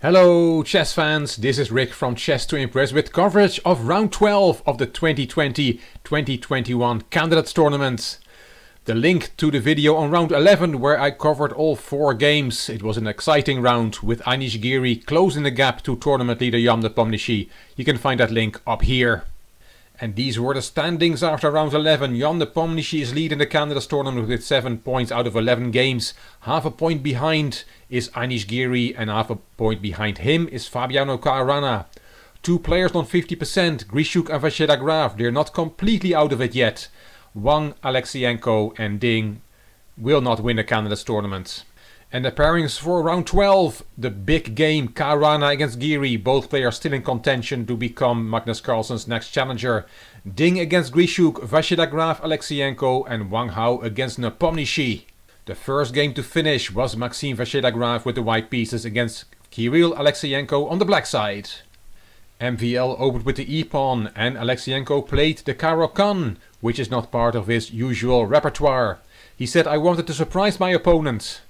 Hello chess fans, this is Rick from Chess to Impress with coverage of round 12 of the 2020-2021 Candidates Tournament. The link to the video on round 11 where I covered all 4 games. It was an exciting round with Giri closing the gap to tournament leader Jan Nepomniachtchi. You can find that link up here. And these were the standings after round 11. Jan Nepomniachtchi is leading the Candidates Tournament with 7 points out of 11 games. Half a point behind is Giri and half a point behind him is Fabiano Caruana. 2 players on 50%, Grischuk and Graf. They're not completely out of it yet. Wang, Alexeyenko and Ding will not win the Candidates Tournament. And the pairings for round 12, the big game, Caruana against Giri. Both players still in contention to become Magnus Carlsen's next challenger. Ding against Grischuk, Graf, Alexeyenko and Wang Hao against Nepomniachtchi. The first game to finish was Maxime Graf with the white pieces against Kirill Alexeyenko on the black side. MVL opened with the e-pawn and Alexeyenko played the Caruana, which is not part of his usual repertoire. He said, "I wanted to surprise my opponent."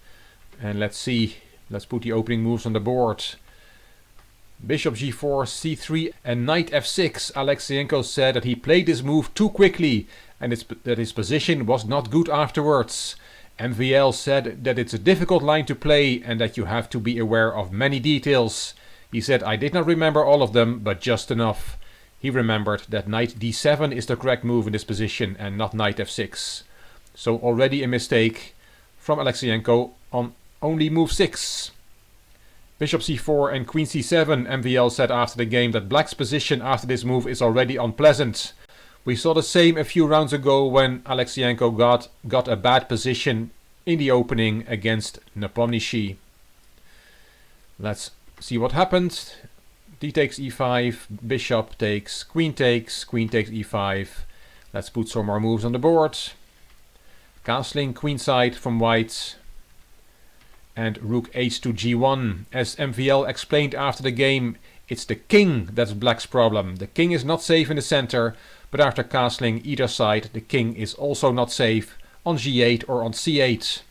And let's see, let's put the opening moves on the board. Bishop g4, c3 and knight f6. Alexeyenko said that he played this move too quickly and that his position was not good afterwards. MVL said that it's a difficult line to play and that you have to be aware of many details. He said, "I did not remember all of them, but just enough." He remembered that knight d7 is the correct move in this position and not knight f6. So already a mistake from Alexeyenko on only move 6. Bishop c4 and queen c7. MVL said after the game that black's position after this move is already unpleasant. We saw the same a few rounds ago when Alexeyenko got a bad position in the opening against Nepomniachtchi. Let's see what happened. D takes e5, bishop takes, queen takes e5. Let's put some more moves on the board. Castling queenside from white. And rook h to g1. As MVL explained after the game, it's the king that's black's problem. The king is not safe in the center, but after castling either side, the king is also not safe on g8 or on c8.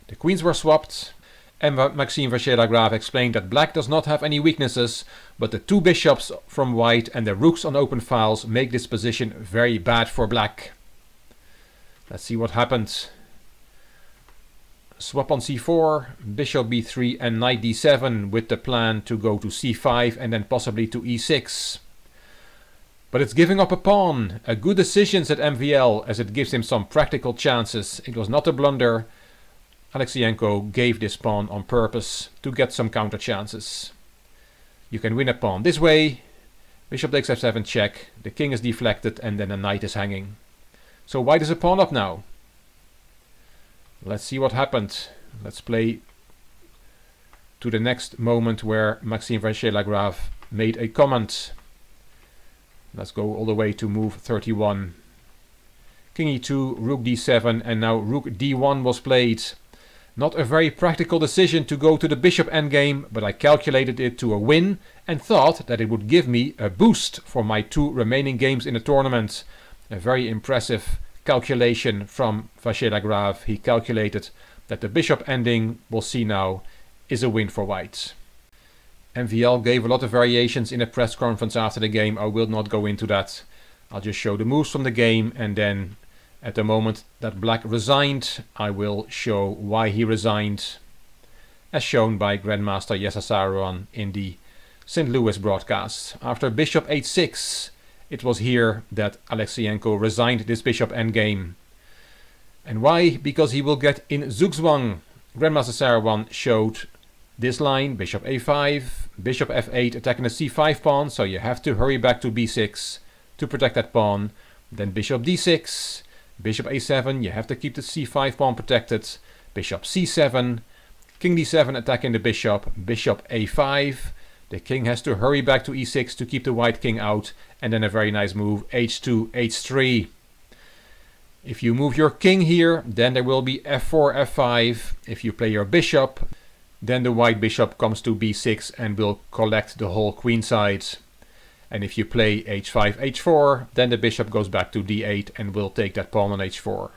The queens were swapped, and Maxime Graf explained that black does not have any weaknesses, but the 2 bishops from white and the rooks on open files make this position very bad for black. Let's see what happened. Swap on c4, bishop b3 and knight d7 with the plan to go to c5 and then possibly to e6. But it's giving up a pawn. A good decision, said MVL, as it gives him some practical chances. It was not a blunder. Alexeyenko gave this pawn on purpose to get some counter chances. You can win a pawn this way. Bishop takes f7 check. The king is deflected and then a knight is hanging. So white is a pawn up now. Let's see what happened. Let's play to the next moment where Maxime Graf made a comment. Let's go all the way to move 31. King e2, rook d7 and now rook d1 was played. Not a very practical decision to go to the bishop endgame, but I calculated it to a win and thought that it would give me a boost for my 2 remaining games in the tournament. A very impressive calculation from Graf. He calculated that the bishop ending, we'll see now, is a win for white. MVL gave a lot of variations in a press conference after the game. I will not go into that. I'll just show the moves from the game and then at the moment that black resigned, I will show why he resigned, as shown by Grandmaster Saruan in the St. Louis broadcast. After bishop h6, it was here that Alexeyenko resigned this bishop endgame. And why? Because he will get in zugzwang. Grandmaster Saruan showed this line, bishop a5, bishop f8 attacking the c5 pawn, so you have to hurry back to b6 to protect that pawn. Then bishop d6, bishop a7, you have to keep the c5 pawn protected, bishop c7, king d7 attacking the bishop, bishop a5, the king has to hurry back to e6 to keep the white king out, and then a very nice move, h2, h3. If you move your king here, then there will be f4, f5. If you play your bishop, then the white bishop comes to b6 and will collect the whole queen side. And if you play h5, h4, then the bishop goes back to d8 and will take that pawn on h4.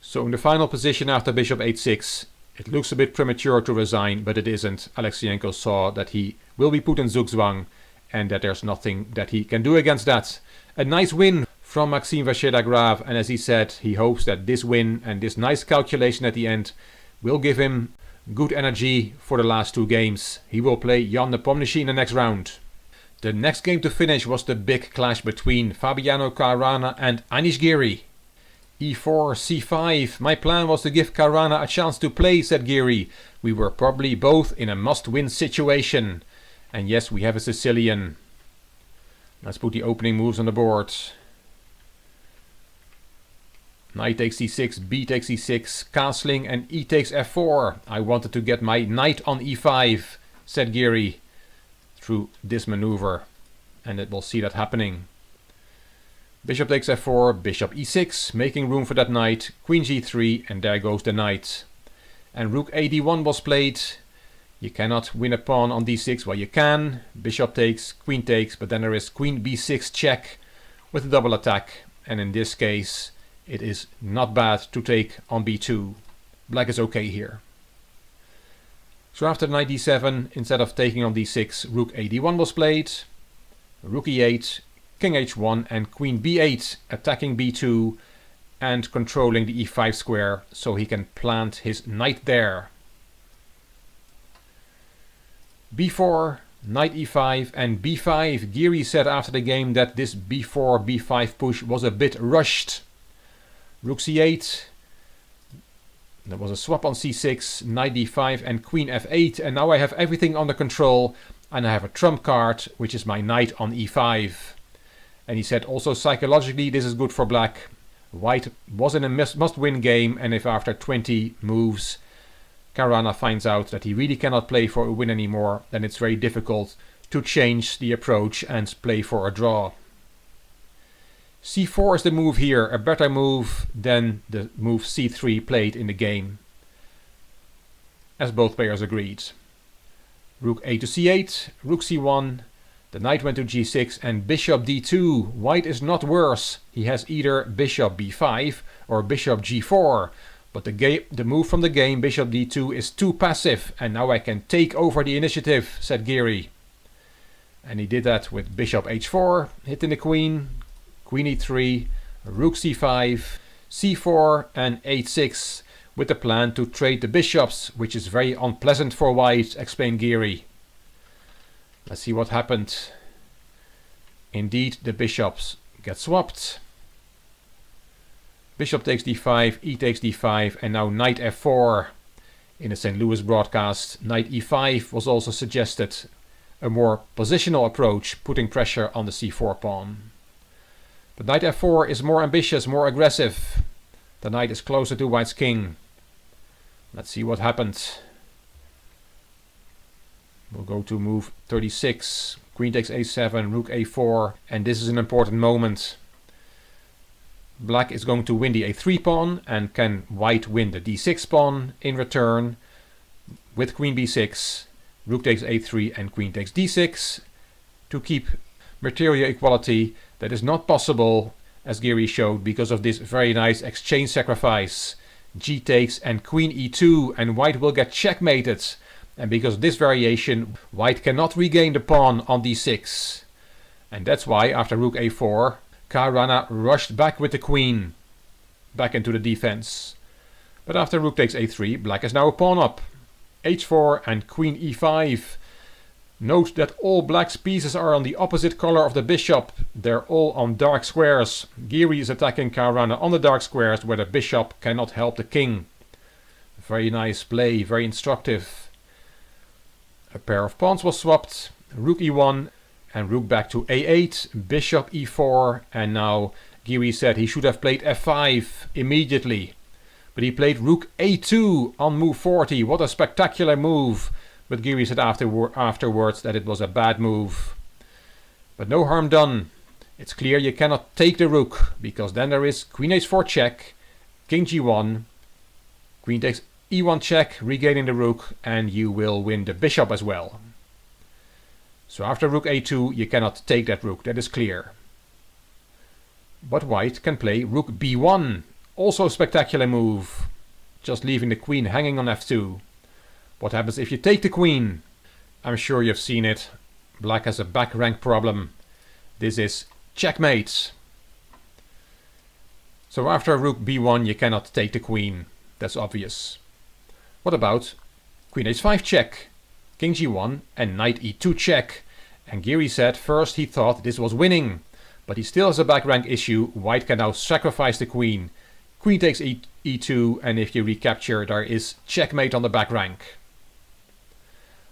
So in the final position after bishop h6, It looks a bit premature to resign, but it isn't. Alexeyenko saw that he will be put in zugzwang and that there's nothing that he can do against that. A nice win from Maxime Vachier-Lagrave, and as he said, he hopes that this win and this nice calculation at the end will give him good energy for the last 2 games. He will play Jan Nepomniachtchi in the next round. The next game to finish was the big clash between Fabiano Caruana and Anish Giri. e4, c5. My plan was to give Caruana a chance to play, said Giri. We were probably both in a must-win situation. And yes, we have a Sicilian. Let's put the opening moves on the board. Knight takes c6, b takes e6, castling, and e takes f4. I wanted to get my knight on e5, said Giri, through this maneuver. And we'll see that happening. Bishop takes f4, bishop e6, making room for that knight, queen g3, and there goes the knight. And rook a d1 was played. You cannot win a pawn on d6. Well, you can. Bishop takes, queen takes, but then there is queen b6 check with a double attack. And in this case, it is not bad to take on b2. Black is okay here. So after knight d7, instead of taking on d6, rook a d1 was played. Rook e8, king h1, and queen b8, attacking b2 and controlling the e5 square so he can plant his knight there. b4, knight e5, and b5. Giri said after the game that this b4, b5 push was a bit rushed. Rook c8. There was a swap on c6, knight d5, and queen f8. And now I have everything under control. And I have a trump card, which is my knight on e5. And he said also psychologically this is good for black. White was in a must-win game, and if after 20 moves Caruana finds out that he really cannot play for a win anymore, then it's very difficult to change the approach and play for a draw. c4 is the move here, a better move than the move c3 played in the game, as both players agreed. Rook a to c8, rook c1, the knight went to g6, and bishop d2. White is not worse. He has either bishop b5 or bishop g4. But the move from the game, bishop d2, is too passive, and now I can take over the initiative, said Giri. And he did that with bishop h4, hitting the queen, queen e3, rook c5, c4, and h6, with the plan to trade the bishops, which is very unpleasant for white, explained Giri. Let's see what happened. Indeed, the bishops get swapped. Bishop takes d5, e takes d5, and now knight f4. In the St. Louis broadcast, knight e5 was also suggested, a more positional approach, putting pressure on the c4 pawn. But knight f4 is more ambitious, more aggressive. The knight is closer to white's king. Let's see what happened. We'll go to move 36. Queen takes a7, rook a4, and this is an important moment. Black is going to win the a3 pawn, and can white win the d6 pawn in return? With queen b6, rook takes a3, and queen takes d6 to keep material equality. That is not possible, as Giri showed, because of this very nice exchange sacrifice. G takes and queen e2, and white will get checkmated. And because of this variation, white cannot regain the pawn on d6. And that's why, after rook a4, Caruana rushed back with the queen, back into the defense. But after rook takes a3, black is now a pawn up. h4 and queen e5. Note that all black's pieces are on the opposite color of the bishop. They're all on dark squares. Giri is attacking Caruana on the dark squares where the bishop cannot help the king. Very nice play, very instructive. A pair of pawns was swapped. Rook e1 and rook back to a8, bishop e4, and now Giri said he should have played f5 immediately. But he played rook a2 on move 40. What a spectacular move. But Giri said afterwards that it was a bad move. But no harm done. It's clear you cannot take the rook, because then there is queen h4 check, king g1, queen takes e1 check, regaining the rook, and you will win the bishop as well. So after rook a2 you cannot take that rook, that is clear. But white can play rook b1, also a spectacular move. just leaving the queen hanging on f2. What happens if you take the queen? I'm sure you've seen it. Black has a back rank problem. This is checkmate. So after rook b1 you cannot take the queen. That's obvious. What about queen h5 check, king g1 and knight e2 check? And Giri said first he thought this was winning, but he still has a back rank issue. White can now sacrifice the queen. Queen takes e2, and if you recapture there is checkmate on the back rank.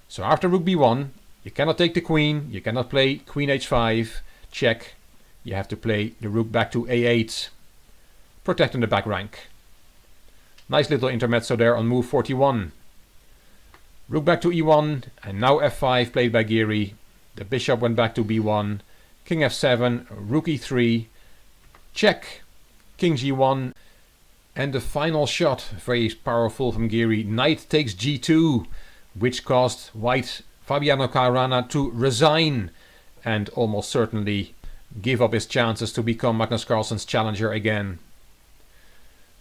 So after rook b1 you cannot take the queen, you cannot play queen h5 check, you have to play the rook back to a8, protecting the back rank. Nice little intermezzo there on move 41. Rook back to e1 and now f5 played by Giri. The bishop went back to b1, king f7, rook e3, check, king g1, and the final shot, very powerful from Giri, knight takes g2, which caused white Fabiano Caruana to resign and almost certainly give up his chances to become Magnus Carlsen's challenger again.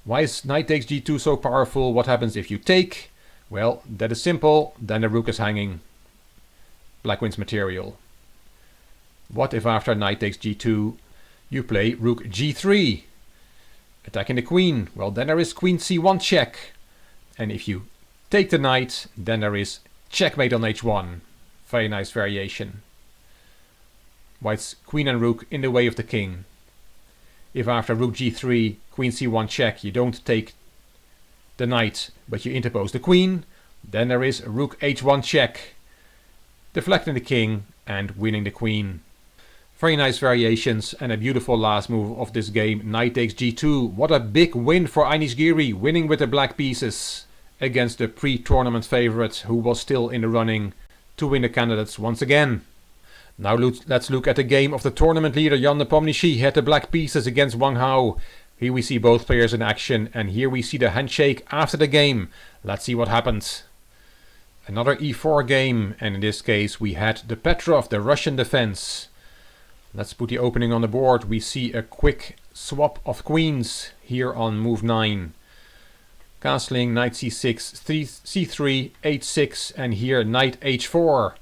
Why is knight takes g2 so powerful? What happens if you take? Well, that is simple, then the rook is hanging. Black wins material. What if after knight takes g2 you play rook g3, attacking the queen? Well, then there is queen c1 check, and if you take the knight then there is checkmate on h1. Very nice variation. White's queen and rook in the way of the king. If after rook g3 queen c1 check you don't take the knight but you interpose the queen, then there is rook h1 check, deflecting the king and winning the queen. Very nice variations and a beautiful last move of this game, knight takes g2. What a big win for Giri, winning with the black pieces against the pre-tournament favorite who was still in the running to win the candidates once again. Now let's look at the game of the tournament leader Jan Nepomniachtchi. He had the black pieces against Wang Hao. Here we see both players in action, and here we see the handshake after the game. Let's see what happened. Another e4 game, and in this case we had the Petrov, the Russian defense. Let's put the opening on the board. We see a quick swap of queens here on move 9. Castling knight c6, c3, h6, and here knight h4.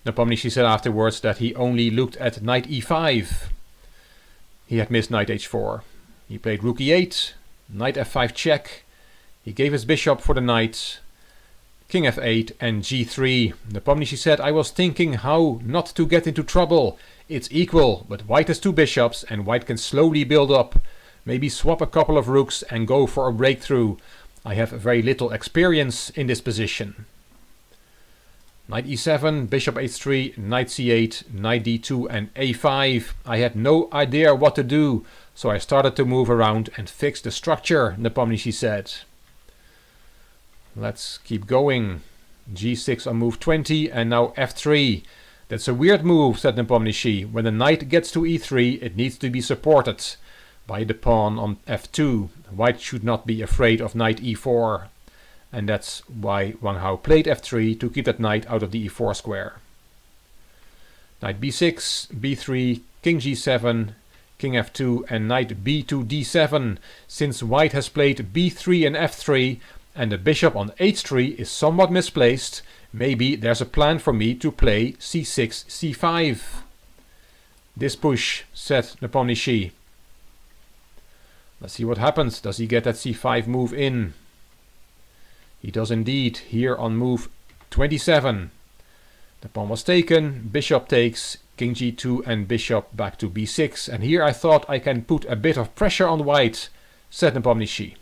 Nepomniachtchi said afterwards that he only looked at knight e5. He had missed knight h4. He played rook e8, knight f5 check. He gave his bishop for the knight, king f8 and g3. Nepomniachtchi said, I was thinking how not to get into trouble. It's equal, but white has two bishops and white can slowly build up. Maybe swap a couple of rooks and go for a breakthrough. I have very little experience in this position. Knight e7, bishop h3, knight c8, knight d2 and a5. I had no idea what to do, so I started to move around and fix the structure, Nepomniachtchi said. Let's keep going. g6 on move 20 and now f3. That's a weird move, said Nepomniachtchi. When the knight gets to e3, it needs to be supported by the pawn on f2. White should not be afraid of knight e4. And that's why Wang Hao played f3 to keep that knight out of the e4 square. Knight b6, b3, king g7, king f2 and knight b2 d7. Since white has played b3 and f3 and the bishop on h3 is somewhat misplaced, maybe there's a plan for me to play c6, c5. This push, said Nepomniachtchi. Let's see what happens. Does he get that c5 move in? He does indeed, here on move 27. The pawn was taken, bishop takes, king g2 and bishop back to b6. And here I thought I can put a bit of pressure on white, said Nepomniachtchi.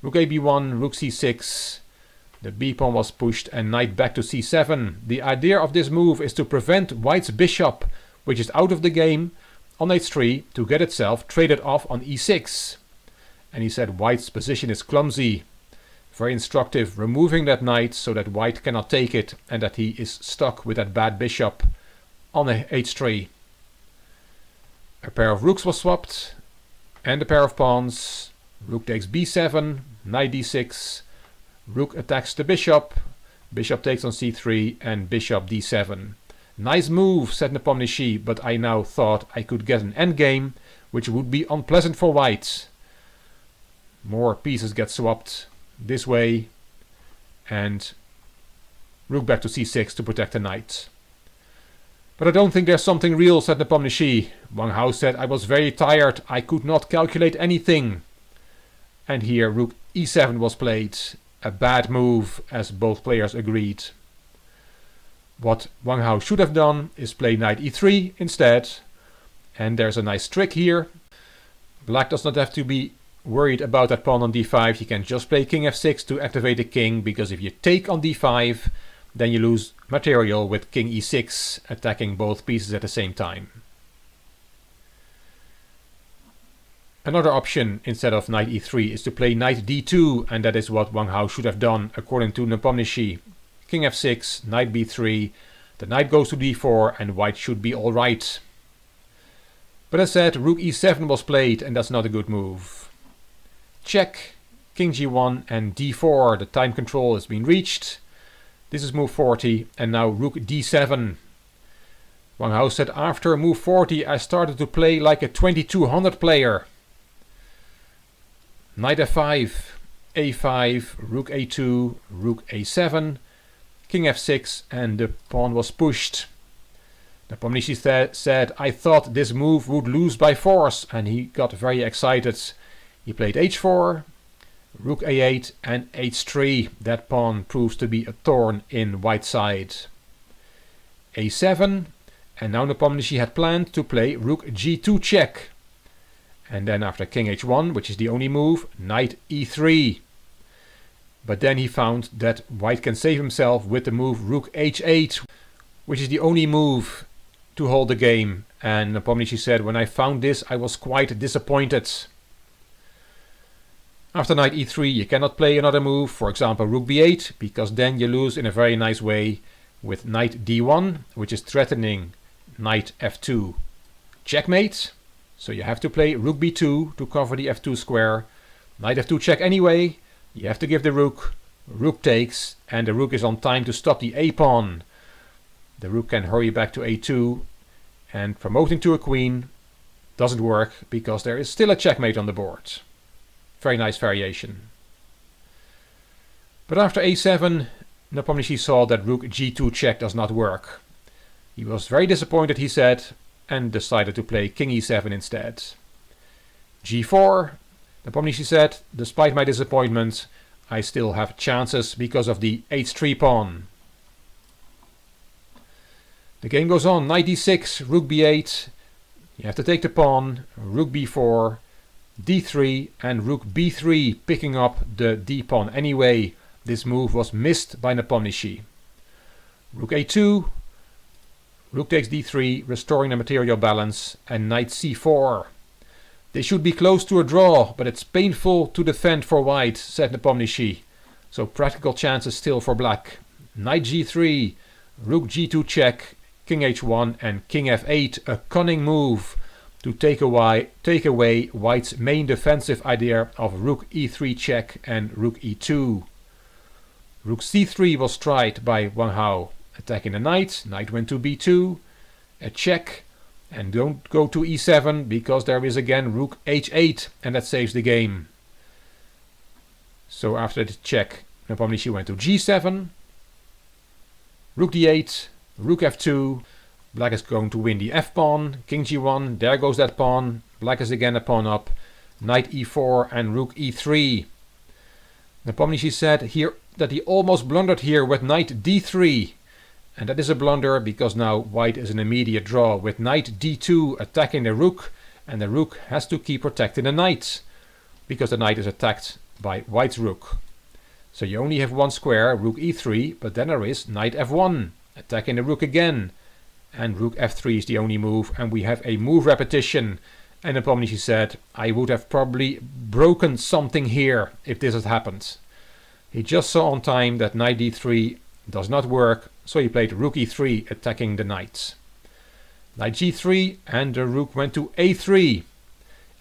Rook a b1, rook c6. The b pawn was pushed and knight back to c7. The idea of this move is to prevent white's bishop, which is out of the game, on h3 to get itself traded off on e6. And he said white's position is clumsy. Very instructive, removing that knight so that white cannot take it and that he is stuck with that bad bishop on h3. A pair of rooks was swapped and a pair of pawns. Rook takes b7, knight d6, rook attacks the bishop, bishop takes on c3 and bishop d7. Nice move, said Nepomniachtchi, but I now thought I could get an endgame which would be unpleasant for white. more pieces get swapped this way, and rook back to c6 to protect the knight. But I don't think there's something real, said Nepomniachtchi. Wang Hao said, I was very tired, I could not calculate anything. And here rook e7 was played, a bad move as both players agreed. What Wang Hao should have done is play knight e3 instead. And there's a nice trick here. Black does not have to be worried about that pawn on d5. He can just play king f6 to activate the king, because if you take on d5, then you lose material with king e6 attacking both pieces at the same time. Another option instead of knight e3 is to play knight d2, and that is what Wang Hao should have done according to Nepomniachtchi. King f6, knight b3, the knight goes to d4 and white should be alright. But as said, rook e7 was played, and that's not a good move. Check, king g1 and d4, the time control has been reached. This is move 40, and now rook d7. Wang Hao said, after move 40 I started to play like a 2200 player. Knight f5, a5, rook a2, rook a7, king f6, and the pawn was pushed. Nepomniachtchi said, I thought this move would lose by force, and he got very excited. He played h4, rook a8 and h3. That pawn proves to be a thorn in white's side. a7, and now Nepomniachtchi had planned to play rook g2 check. And then after king h1, which is the only move, knight e3. But then he found that white can save himself with the move rook h8, which is the only move to hold the game. And Nepomniachtchi said, when I found this I was quite disappointed. After knight e3 you cannot play another move, for example rook b8, because then you lose in a very nice way with knight d1, which is threatening knight f2. Checkmate. So you have to play rook b2 to cover the f2 square. Knight f2 check anyway. You have to give the rook. Rook takes, and the rook is on time to stop the a pawn. The rook can hurry back to a2, and promoting to a queen doesn't work because there is still a checkmate on the board. Very nice variation. But after a7, Nepomniachtchi saw that rook g2 check does not work. He was very disappointed, he said, and decided to play king e7 instead. g4, Nepomniachtchi said, despite my disappointment, I still have chances because of the h3 pawn. The game goes on, knight d6, rook b8, you have to take the pawn, rook b4, d3 and rook b3, picking up the d pawn anyway. This move was missed by Nepomniachtchi. Rook a2, rook takes d3, restoring the material balance, and knight c4. They should be close to a draw, but it's painful to defend for white, said Nepomniachtchi. So practical chances still for black. Knight g3, rook g2 check, king h1 and king f8, a cunning move to take away white's main defensive idea of rook e3 check and rook e2. Rook c3 was tried by Wang Hao, attacking the knight. Knight went to b2, a check, and don't go to e7 because there is again rook h8, and that saves the game. So after the check, Nepomniachtchi went to g7, rook d8, rook f2. Black is going to win the f-pawn, king g1, there goes that pawn. Black is again a pawn up, knight e4 and rook e3. Nepomniachtchi said here that he almost blundered here with knight d3. And that is a blunder because now white is an immediate draw with knight d2 attacking the rook, and the rook has to keep protecting the knight because the knight is attacked by white's rook. So you only have one square, rook e3, but then there is knight f1 attacking the rook again. And rook f3 is the only move, and we have a move repetition. And Nepomniachtchi said, I would have probably broken something here if this had happened. He just saw on time that knight d3 does not work, so he played rook e3 attacking the knight. Knight g3 and the rook went to a3.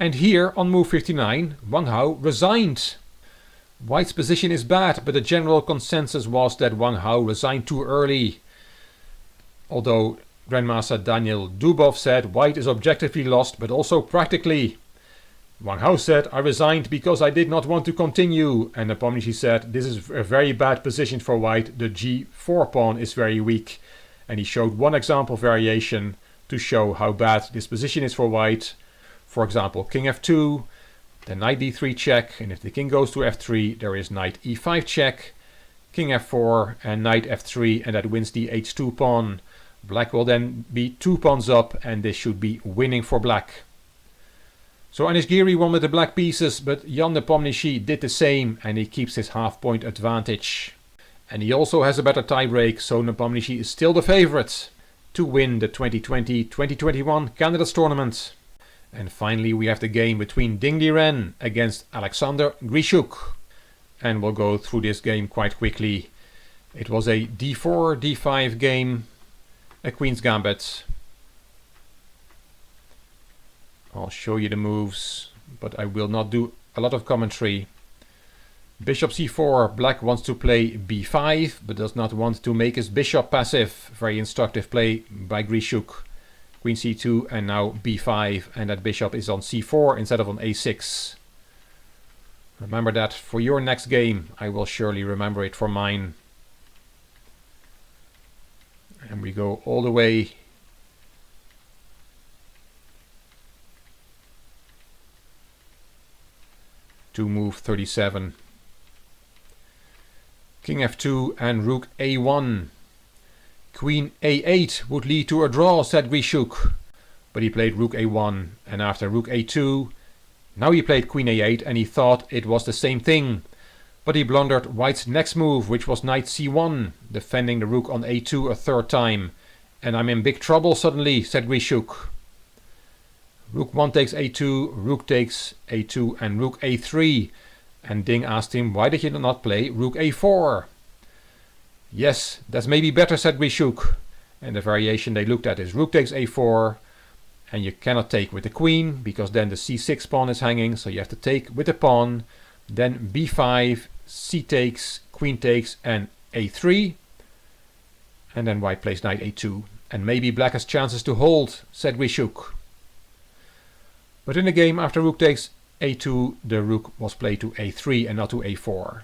And here on move 59, Wang Hao resigned. White's position is bad, but the general consensus was that Wang Hao resigned too early. Although Grandmaster Daniel Dubov said white is objectively lost, but also practically. Wang Hao said, "I resigned because I did not want to continue." And Nepomniachtchi said, "This is a very bad position for white. The g4 pawn is very weak." And he showed one example variation to show how bad this position is for white. For example, king f2, then knight d3 check, and if the king goes to f3, there is knight e5 check, king f4, and knight f3, and that wins the h2 pawn. Black will then be 2 pawns up, and this should be winning for black. So Anish Giri won with the black pieces, but Jan Nepomniachtchi did the same, and he keeps his half-point advantage. And he also has a better tiebreak, so Nepomniachtchi is still the favorite to win the 2020-2021 Candidates Tournament. And finally we have the game between Liren against Alexander Grischuk. And we'll go through this game quite quickly. It was a d4, d5 game, a Queen's Gambit. I'll show you the moves, but I will not do a lot of commentary. Bishop c4, black wants to play b5, but does not want to make his bishop passive. Very instructive play by Grischuk. Queen c2 and now b5, and that bishop is on c4 instead of on a6. Remember that for your next game. I will surely remember it for mine. And we go all the way to move 37. King f2 and rook a1. Queen a8 would lead to a draw, said Grischuk. But he played rook a1, and after rook a2, now he played queen a8, and he thought it was the same thing. But he blundered white's next move, which was knight c1, defending the rook on a2 a third time. And I'm in big trouble suddenly, said Grischuk. Rook 1 takes a2, rook takes a2 and rook a3. And Ding asked him, why did you not play rook a4? Yes, that's maybe better, said Grischuk. And the variation they looked at is rook takes a4. And you cannot take with the queen, because then the c6 pawn is hanging. So you have to take with the pawn. Then b5, c takes, queen takes and a3. And then white plays knight a2. And maybe black has chances to hold, said Grischuk. But in the game after rook takes a2, the rook was played to a3 and not to a4.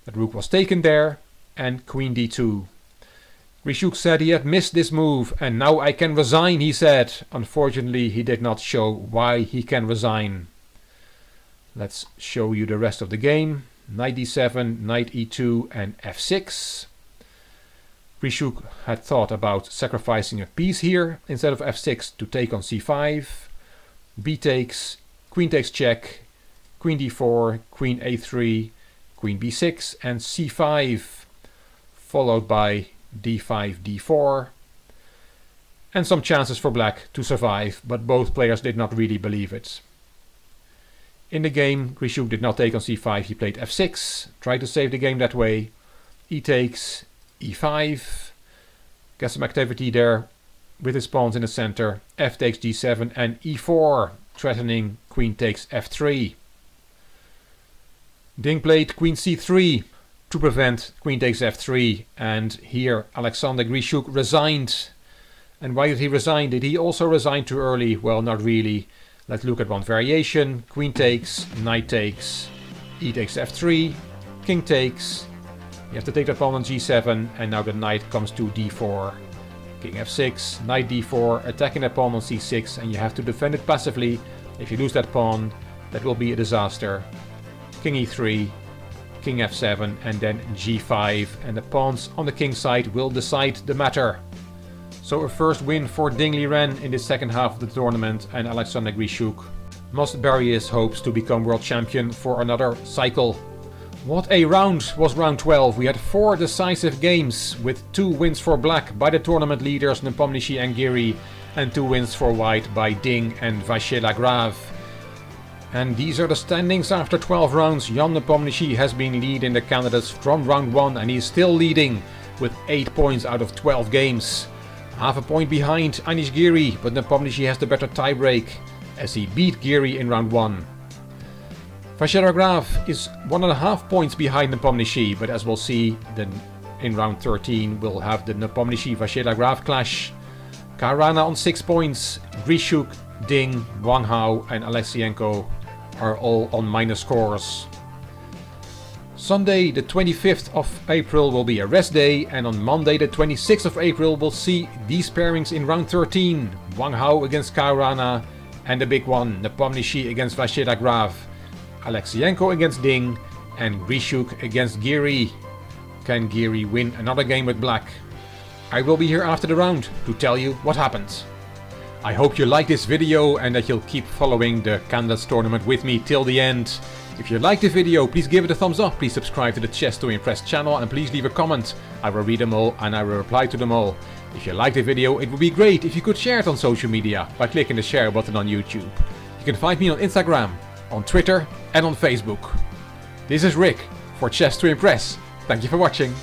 That rook was taken there, and queen d2. Grischuk said he had missed this move, and now I can resign, he said. Unfortunately, he did not show why he can resign. Let's show you the rest of the game. Knight d7, knight e2 and f6. Grischuk had thought about sacrificing a piece here instead of f6 to take on c5. B takes, queen takes check, queen d4, queen a3, queen b6 and c5, followed by d5, d4. And some chances for black to survive, but both players did not really believe it. In the game, Grischuk did not take on c5, he played f6, tried to save the game that way. E takes, e5, get some activity there with his pawns in the center. F takes g7 and e4, threatening queen takes f3. Ding played queen c3 to prevent queen takes f3, and here Alexander Grischuk resigned. And why did he resign? Did he also resign too early? Well, not really. Let's look at one variation. Queen takes, knight takes, e takes f3, king takes. You have to take the pawn on g7, and now the knight comes to d4. King f6, knight d4, attacking the pawn on c6, and you have to defend it passively. If you lose that pawn, that will be a disaster. King e3, king f7, and then g5, and the pawns on the king side will decide the matter. So a first win for Ding Liren in the second half of the tournament, and Alexander Grischuk must bury his hopes to become world champion for another cycle. What a round was round 12. We had 4 decisive games with 2 wins for black by the tournament leaders Nepomniachtchi and Giri, and 2 wins for white by Ding and Vachier-Lagrave. And these are the standings after 12 rounds. Jan Nepomniachtchi has been leading the candidates from round 1, and he is still leading with 8 points out of 12 games. Half a point behind Anish Giri, but Nepomniachtchi has the better tiebreak as he beat Giri in round 1. Vachier-Lagrave is 1.5 points behind Nepomniachtchi, but as we'll see, then in round 13 we'll have the Nepomniachtchi-Vachier-Lagrave clash. Caruana on 6 points, Grischuk, Ding, Wang Hao and Alexeyenko are all on minus scores. Sunday the 25th of April will be a rest day, and on Monday the 26th of April we'll see these pairings in round 13. Wang Hao against Caruana, and the big one, Nepomniachtchi against Graf, Alexeyenko against Ding, and Grischuk against Giri. Can Giri win another game with black? I will be here after the round to tell you what happened. I hope you like this video and that you'll keep following the Candidates tournament with me till the end. If you like the video, please give it a thumbs up, please subscribe to the Chess to Impress channel, and please leave a comment. I will read them all and I will reply to them all. If you like the video, it would be great if you could share it on social media by clicking the share button on YouTube. You can find me on Instagram, on Twitter and on Facebook. This is Rick for Chess to Impress. Thank you for watching.